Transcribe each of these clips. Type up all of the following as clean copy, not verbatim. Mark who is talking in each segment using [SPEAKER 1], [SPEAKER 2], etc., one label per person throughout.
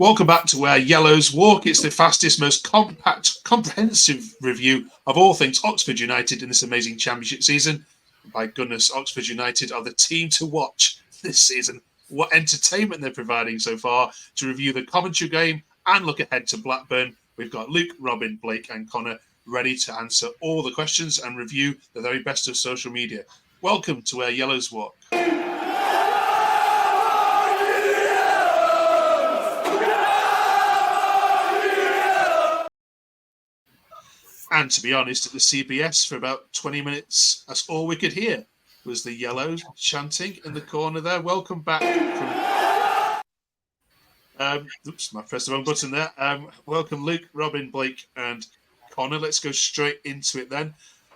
[SPEAKER 1] Welcome back to Where Yellows Walk. It's the fastest, most compact, comprehensive review of all things Oxford United in this amazing championship season. By goodness, Oxford United are the team to watch this season. What entertainment they're providing so far. To review the Coventry game and look ahead to Blackburn, we've got Luke, Robin, Blake and Connor ready to answer all the questions and review the very best of social media. Welcome to Where Yellows Walk. And to be honest, at the CBS for about 20 minutes, that's all we could hear was the Yellows chanting in the corner there. Welcome back from... oops, I pressed the wrong button there. Welcome, Luke, Robin, Blake and Connor. Let's go straight into it then.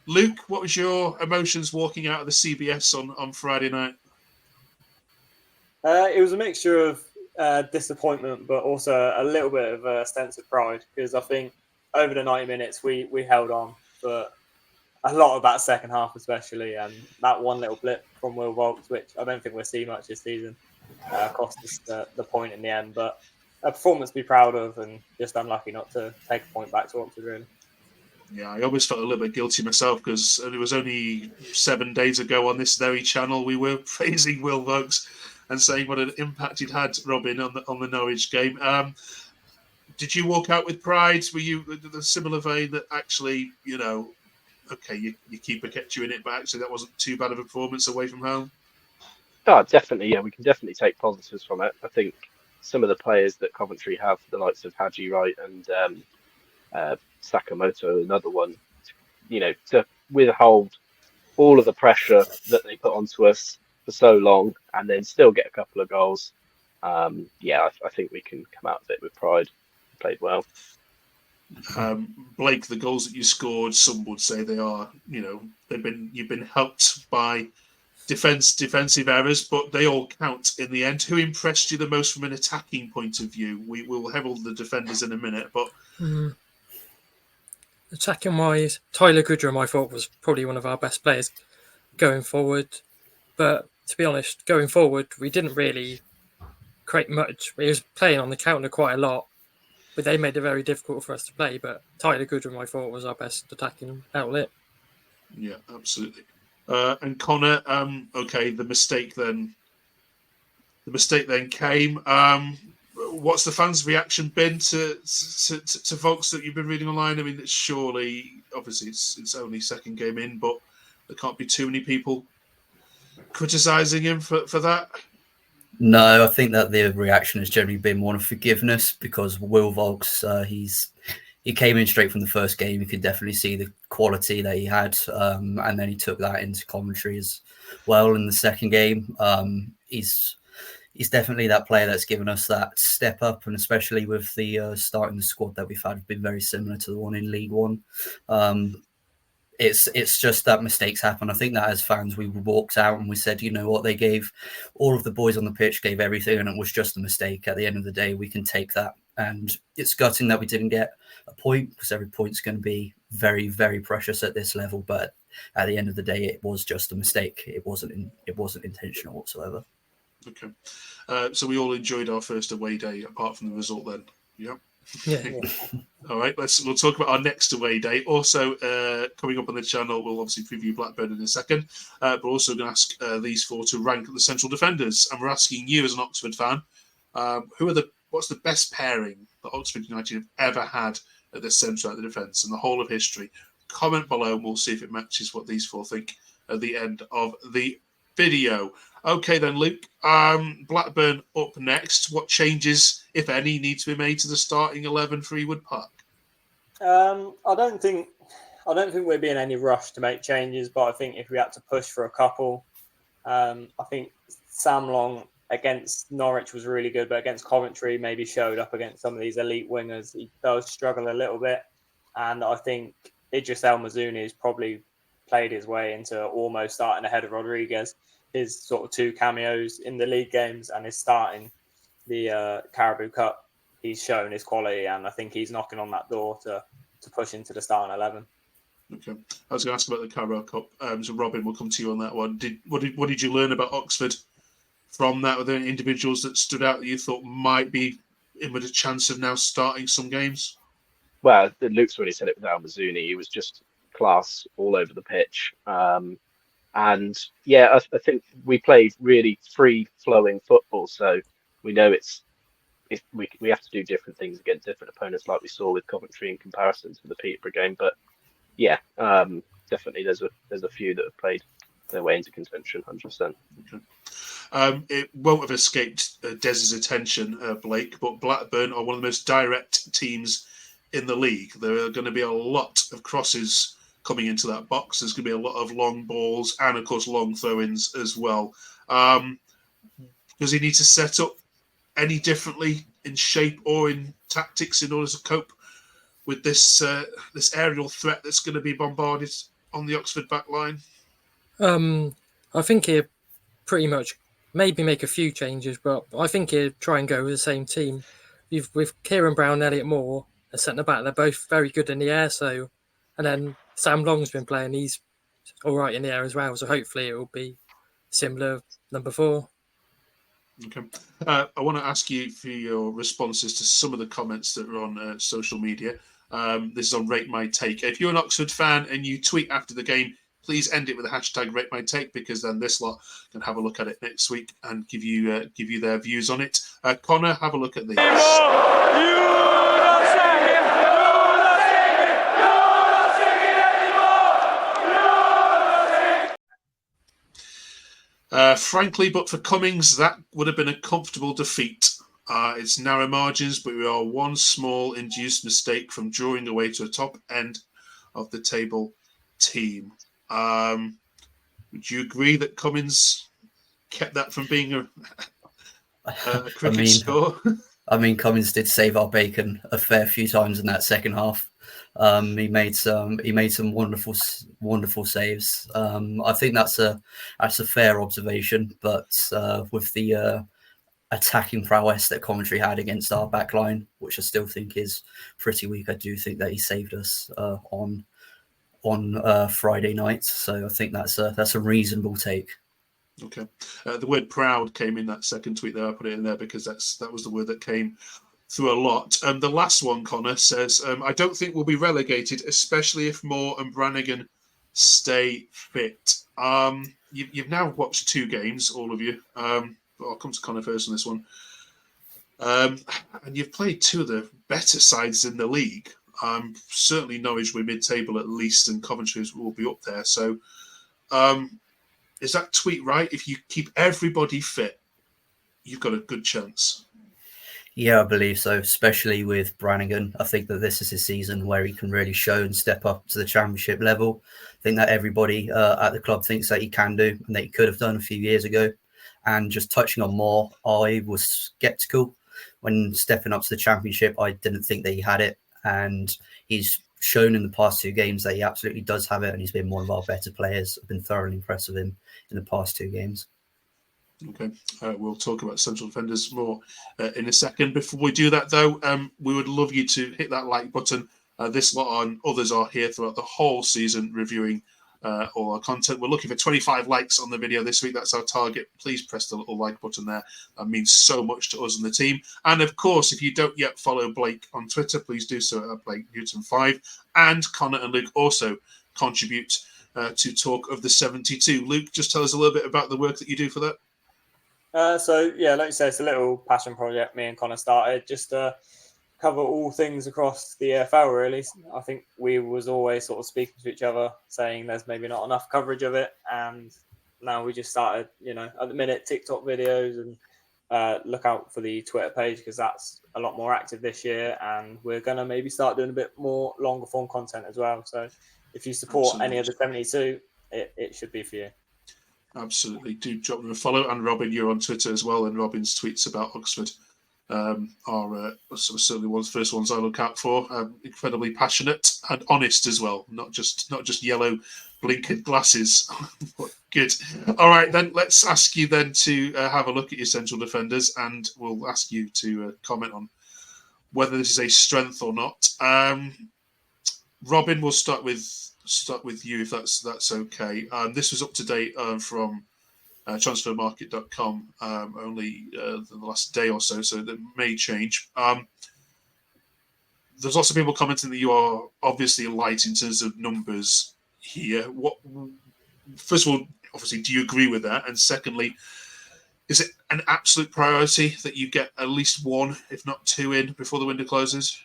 [SPEAKER 1] Luke, what was your emotions walking out of the CBS on Friday night?
[SPEAKER 2] It was a mixture of disappointment, but also a little bit of a sense of pride, because I think over the 90 minutes, we held on for a lot of that second half, especially, and that one little blip from Will Vaulks, which I don't think we'll see much this season, cost us the point in the end. But a performance to be proud of, and just unlucky not to take a point back to Oxford, really.
[SPEAKER 1] Yeah, I always felt a little bit guilty myself because it was only 7 days ago on this very channel we were praising Will Vaulks and saying what an impact he'd had, Robin, on the Norwich game. Did you walk out with pride? Were you the similar vein that actually, you know, okay, your keeper kept you in it, but actually that wasn't too bad of a performance away from home?
[SPEAKER 3] Oh, definitely, yeah. We can definitely take positives from it. I think some of the players that Coventry have, the likes of Haji Wright and Sakamoto, another one, you know, to withhold all of the pressure that they put onto us for so long and then still get a couple of goals. I think we can come out of it with pride. Played well.
[SPEAKER 1] Blake, the goals that you scored, some would say they are, you know, you've been helped by defensive errors, but they all count in the end. Who impressed you the most from an attacking point of view? We will herald the defenders in a minute, but
[SPEAKER 4] attacking wise, Tyler Goodrum I thought was probably one of our best players going forward. But to be honest, going forward, we didn't really create much. He was playing on the counter quite a lot, but they made it very difficult for us to play. But Tyler Goodrum, I thought, was our best attacking outlet.
[SPEAKER 1] Yeah, absolutely. And Connor, okay, the mistake then came. What's the fans' reaction been to Vaulks that you've been reading online? I mean, it's surely, obviously, it's only second game in, but there can't be too many people criticising him for that.
[SPEAKER 5] No, I think that the reaction has generally been one of forgiveness, because Will Vaulks, he came in straight from the first game. You could definitely see the quality that he had, and then he took that into Coventry as well in the second game. He's definitely that player that's given us that step up, and especially with the starting the squad that we've had been very similar to the one in League One. It's just that mistakes happen. I think that as fans, we walked out and we said, you know what, they gave all of the boys on the pitch, gave everything, and it was just a mistake. At the end of the day, we can take that. And it's gutting that we didn't get a point, because every point's going to be very, very precious at this level. But at the end of the day, it was just a mistake. It wasn't intentional whatsoever.
[SPEAKER 1] Okay. So we all enjoyed our first away day, apart from the result then. Yeah.
[SPEAKER 4] Yeah.
[SPEAKER 1] All right, we'll talk about our next away day. Also, coming up on the channel, we'll obviously preview Blackburn in a second, but we're also going to ask these four to rank the central defenders. And we're asking you, as an Oxford fan, what's the best pairing that Oxford United have ever had at the centre of the defence in the whole of history? Comment below, and we'll see if it matches what these four think at the end of the video. Okay then, Luke. Blackburn up next. What changes, if any, need to be made to the starting 11 for Ewood Park?
[SPEAKER 2] I don't think we'd be in any rush to make changes, but I think if we had to push for a couple, I think Sam Long against Norwich was really good, but against Coventry maybe showed up against some of these elite wingers. He does struggle a little bit, and I think Idris El Mazouni has probably played his way into almost starting ahead of Rodriguez. His sort of two cameos in the league games and his starting the Carabao Cup, he's shown his quality, and I think he's knocking on that door to push into the starting 11.
[SPEAKER 1] Okay, I was going to ask about the Carabao Cup. So Robin, we'll come to you on that one. What did you learn about Oxford from that? Were there any individuals that stood out that you thought might be him with a chance of now starting some games?
[SPEAKER 3] Well, Luke's already said it with Al Mazzuni. He was just class all over the pitch. And yeah, I think we played really free-flowing football, so we know we have to do different things against different opponents, like we saw with Coventry in comparison to the Peterborough game. But yeah, definitely there's a few that have played their way into contention, 100%.
[SPEAKER 1] Okay. It won't have escaped Des's attention, Blake, but Blackburn are one of the most direct teams in the league. There are going to be a lot of crosses coming into that box. There's going to be a lot of long balls and, of course, long throw-ins as well. Does he need to set up any differently in shape or in tactics in order to cope with this aerial threat that's going to be bombarded on the Oxford back line?
[SPEAKER 4] I think he'll pretty much maybe make a few changes, but I think he'll try and go with the same team. With Kieran Brown and Elliot Moore, a centre back, they're both very good in the air. So, and then Sam Long's been playing; he's all right in the air as well. So hopefully it will be similar number 4.
[SPEAKER 1] Okay. I want to ask you for your responses to some of the comments that are on social media. This is on Rate My Take. If you're an Oxford fan and you tweet after the game, please end it with the hashtag Rate My Take, because then this lot can have a look at it next week and give you their views on it. Connor, have a look at these. Frankly, but for Cummings, that would have been a comfortable defeat. It's narrow margins, but we are one small induced mistake from drawing away to a top end of the table team. Would you agree that Cummings kept that from being a cricket score?
[SPEAKER 5] I mean, Cummings did save our bacon a fair few times in that second half. He made some wonderful saves. I think that's a fair observation, but with the attacking prowess that Coventry had against our back line, which I still think is pretty weak, I do think that he saved us on Friday night. So I think that's a reasonable take.
[SPEAKER 1] Okay. The word proud came in that second tweet there. I put it in there because that was the word that came through a lot. The last one, Connor, says, I don't think we'll be relegated, especially if Moore and Brannigan stay fit. You've now watched 2 games, all of you. I'll come to Connor first on this one. And you've played 2 of the better sides in the league. Certainly Norwich were mid-table at least, and Coventry will be up there. So is that tweet right? If you keep everybody fit, you've got a good chance.
[SPEAKER 5] Yeah, I believe so, especially with Brannigan. I think that this is his season where he can really show and step up to the championship level. I think that everybody at the club thinks that he can do and that he could have done a few years ago. And just touching on Moore, I was sceptical when stepping up to the championship. I didn't think that he had it. And he's shown in the past 2 games that he absolutely does have it. And he's been one of our better players. I've been thoroughly impressed with him in the past 2 games.
[SPEAKER 1] Okay, we'll talk about central defenders more in a second. Before we do that, though, we would love you to hit that like button. This lot and others are here throughout the whole season reviewing all our content. We're looking for 25 likes on the video this week. That's our target. Please press the little like button there. That means so much to us and the team. And of course, if you don't yet follow Blake on Twitter, please do so at Blake Newton 5. And Connor and Luke also contribute to Talk of the 72. Luke, just tell us a little bit about the work that you do for that.
[SPEAKER 2] So yeah, like you said, it's a little passion project me and Connor started just to cover all things across the EFL, really. I think we was always sort of speaking to each other, saying there's maybe not enough coverage of it, and now we just started, at the minute, TikTok videos, and look out for the Twitter page because that's a lot more active this year, and we're going to maybe start doing a bit more longer form content as well. So if you support any of the 72, it should be for you.
[SPEAKER 1] Absolutely. Do drop them a follow. And Robin, you're on Twitter as well. And Robin's tweets about Oxford are certainly one of the first ones I look out for. Incredibly passionate and honest as well. Not just yellow blinkered glasses. Good. All right, then let's ask you then to have a look at your central defenders, and we'll ask you to comment on whether this is a strength or not. Robin, we'll start with you if that's okay. This was up to date from transfermarket.com only the last day or so that may change. There's lots of people commenting that you are obviously light in terms of numbers here. First of all, obviously, do you agree with that? And secondly, is it an absolute priority that you get at least one, if not two, in before the window closes?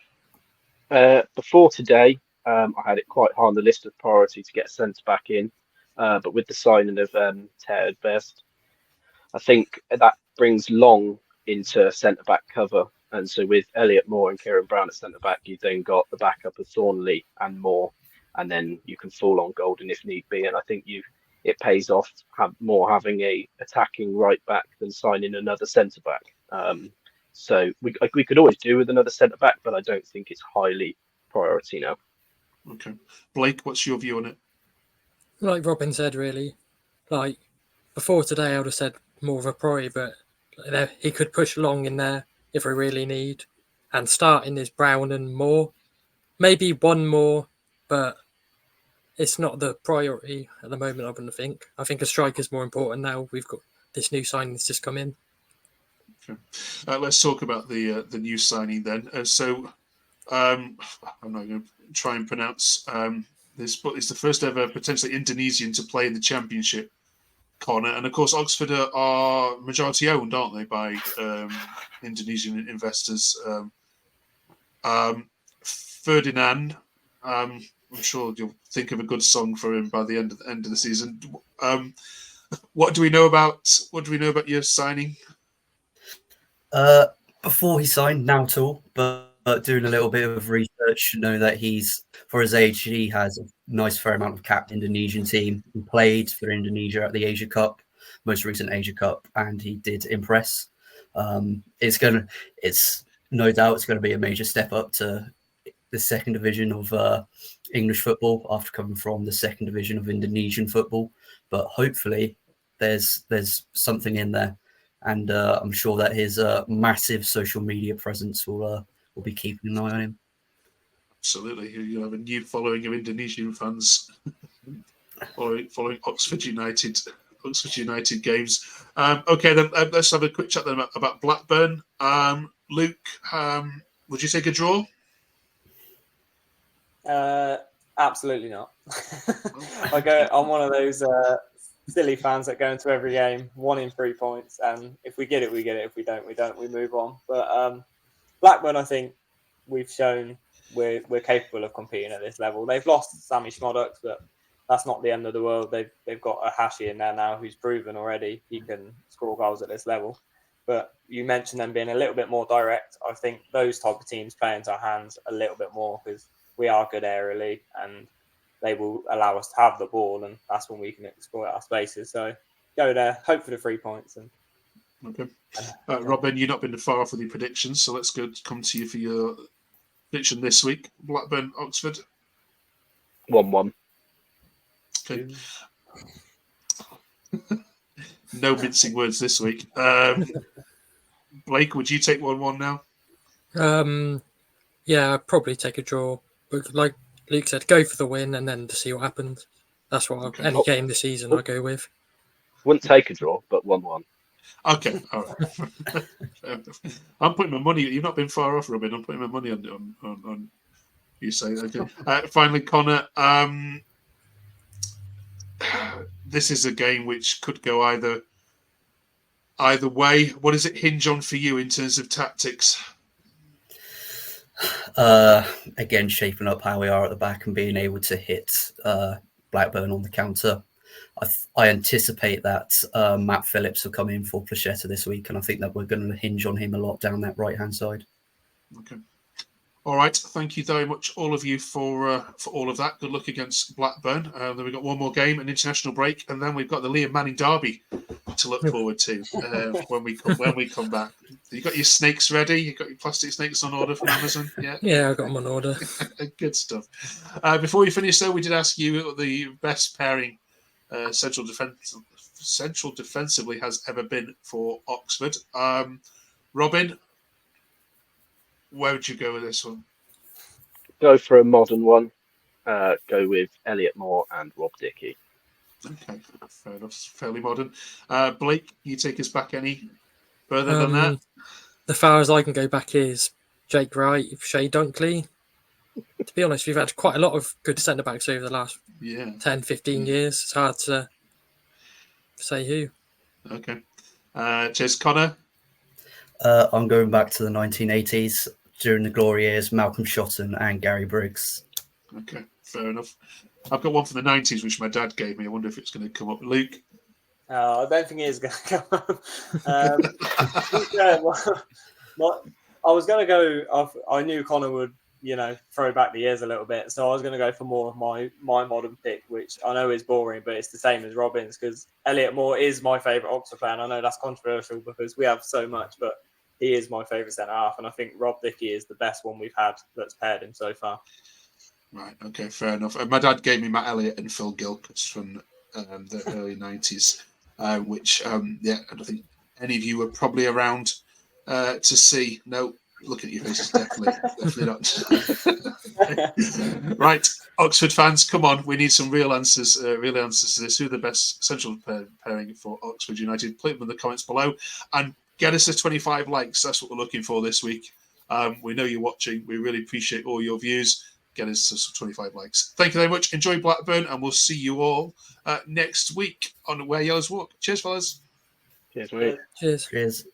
[SPEAKER 3] Before today, I had it quite high on the list of priority to get a centre back in. But with the signing of Ted Best, I think that brings Long into centre back cover. And so with Elliot Moore and Kieran Brown at centre back, you've then got the backup of Thornley and Moore, and then you can fall on Golden if need be. And I think it pays off more having a attacking right back than signing another centre back. So we could always do with another centre back, but I don't think it's highly priority now.
[SPEAKER 1] Okay, Blake, what's your view on it?
[SPEAKER 4] Like Robin said, really, like before today, I would have said more of a priority, but he could push Long in there if we really need, and starting is Brown and Moore, maybe one more, but it's not the priority at the moment. I wouldn't think. I think a striker's more important now. We've got this new signing that's just come in.
[SPEAKER 1] Okay. Let's talk about the new signing then. I'm not going to try and pronounce this, but it's the first ever potentially Indonesian to play in the Championship, Connor. And of course, Oxford are majority owned, aren't they, by Indonesian investors? Ferdinand, I'm sure you'll think of a good song for him by the end of the season. What do we know about your signing?
[SPEAKER 5] Before he signed, now at all, but doing a little bit of research, know that he's, for his age, he has a nice fair amount of capped Indonesian team. He played for Indonesia at the Asia Cup, most recent Asia Cup, and he did impress. It's no doubt it's going to be a major step up to the second division of English football after coming from the second division of Indonesian football. But hopefully, there's something in there. And I'm sure that his massive social media presence will be keeping an eye on him.
[SPEAKER 1] Absolutely. You'll have a new following of Indonesian fans following Oxford United games. Okay, then let's have a quick chat then about Blackburn. Luke, would you take a draw?
[SPEAKER 2] Absolutely not. I'm one of those silly fans that go into every game wanting 3 points, and if we get it, we get it. If we don't, we don't. We move on. But Blackburn, I think we've shown we're capable of competing at this level. They've lost Sammy Schmodox, but that's not the end of the world. They've got a Hashi in there now who's proven already he can score goals at this level. But you mentioned them being a little bit more direct. I think those type of teams play into our hands a little bit more because we are good aerially and they will allow us to have the ball, and that's when we can exploit our spaces. So go there, hope for the 3 points.
[SPEAKER 1] Okay. Robin, you've not been far off with your predictions, so let's come to you for your prediction this week. Blackburn, Oxford.
[SPEAKER 3] 1-1.
[SPEAKER 1] Okay. No mincing words this week. Blake, would you take 1-1 now?
[SPEAKER 4] Yeah, I'd probably take a draw. But like Luke said, go for the win and then to see what happens. That's what any game this season I go with.
[SPEAKER 3] Wouldn't take a draw, but 1-1.
[SPEAKER 1] Okay, all right. I'm putting my money. You've not been far off, Robin. I'm putting my money on you say. Okay. Finally, Connor. This is a game which could go either way. What does it hinge on for you in terms of tactics?
[SPEAKER 5] Again, shaping up how we are at the back and being able to hit Blackburn on the counter. I anticipate that Matt Phillips will come in for Plachetta this week, and I think that we're going to hinge on him a lot down that right-hand side.
[SPEAKER 1] Okay. All right. Thank you very much, all of you, for all of that. Good luck against Blackburn. Then we've got one more game, an international break, and then we've got the Liam Manning derby to look forward to when we come back. You got your snakes ready? You got your plastic snakes on order from Amazon?
[SPEAKER 4] Yeah, I got them on order.
[SPEAKER 1] Good stuff. Before we finish, though, we did ask you what the best pairing central defensively has ever been for Oxford. Robin, where would you go with this one?
[SPEAKER 3] Go for a modern one. Go with Elliot Moore and Rob Dickey.
[SPEAKER 1] Okay, fair enough. Fairly modern. Blake, you take us back any further than that?
[SPEAKER 4] The far as I can go back is Jake Wright, Shea Dunkley. To be honest, we've had quite a lot of good centre backs over the last 10, 15 years. It's hard to say who.
[SPEAKER 1] Okay. Cheers, Connor.
[SPEAKER 5] I'm going back to the 1980s during the glory years, Malcolm Shotton and Gary Briggs.
[SPEAKER 1] Okay, fair enough. I've got one from the 90s, which my dad gave me. I wonder if it's going to come up. Luke?
[SPEAKER 2] I don't think it is going to come up. I was going to go, I knew Connor would, throw back the years a little bit. So I was going to go for more of my modern pick, which I know is boring, but it's the same as Robin's because Elliot Moore is my favourite Oxford fan. I know that's controversial because we have so much, but he is my favourite centre-half. And I think Rob Dickie is the best one we've had that's paired him so far.
[SPEAKER 1] Right, okay, fair enough. My dad gave me Matt Elliott and Phil Gilchrist from the early 90s, which, I don't think any of you were probably around to see. No, look at your faces, definitely not. Right, Oxford fans, come on, we need some real answers to this. Who are the best central pairing for Oxford United? Put them in the comments below and get us to 25 likes. That's what we're looking for this week. We know you're watching. We really appreciate all your views. Get us to some 25 likes. Thank you very much. Enjoy Blackburn, and we'll see you all next week on Where Yellows Walk. Cheers, fellas.
[SPEAKER 3] Cheers, mate.
[SPEAKER 4] Cheers.
[SPEAKER 5] Cheers.